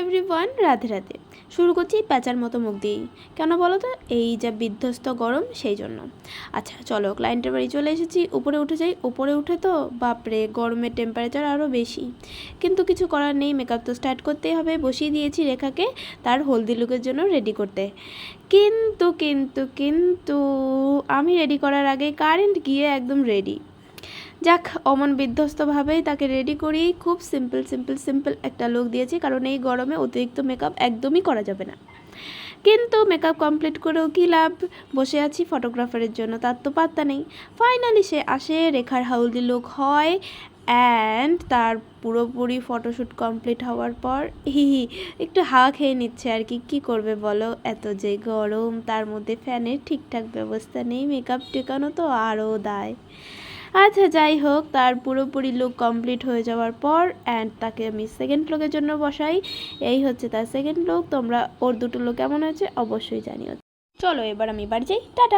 Everyone, Radhe Radhe. শুরু করছি প্যাঁচার মতো মুখ দিয়েই। কেন বলো তো? এই যা বিধ্বস্ত গরম, সেই জন্য। আচ্ছা চলো, ক্লায়েন্টের বাড়ি চলে এসেছি, উপরে উঠে যাই। উপরে উঠে তো বাপরে, গরমের টেম্পারেচার আরও বেশি। কিন্তু কিছু করার নেই, মেকআপ তো স্টার্ট করতেই হবে। বসিয়ে দিয়েছি রেখাকে তার হলদি লুকের জন্য রেডি করতে। কিন্তু কিন্তু কিন্তু আমি রেডি করার আগে কারেন্ট গিয়ে একদম রেডি। যাক, অমন বিধ্বস্তভাবেই তাকে রেডি করি। খুব সিম্পল একটা লুক দিয়েছি, কারণ এই গরমে অতিরিক্ত মেকআপ একদমই করা যাবে না। কিন্তু মেকআপ কমপ্লিট করেও কী লাভ? বসে আছি ফটোগ্রাফারের জন্য, তার তো পাত্তা নেই। ফাইনালি সে আসে, রেখার হলদি লুক হয়, অ্যান্ড তার পুরোপুরি ফটোশ্যুট কমপ্লিট হওয়ার পর একটু হাওয়া খেয়ে নিচ্ছে আর কি। কী করবে বলো, এত যে গরম, তার মধ্যে ফ্যানের ঠিকঠাক ব্যবস্থা নেই, মেকআপ টেকানো তো আরও দায়। আচ্ছা যাই হোক, তার পুরোপুরি লুক কমপ্লিট হয়ে যাওয়ার পর অ্যান্ড তাকে আমি সেকেন্ড লুকের জন্য বসাই। এই হচ্ছে তার সেকেন্ড লুক। তোমরা ওর দুটো লুক কেমন হয়েছে অবশ্যই জানিও। চলো এবার আমি বাড়ি যাই, টাটা।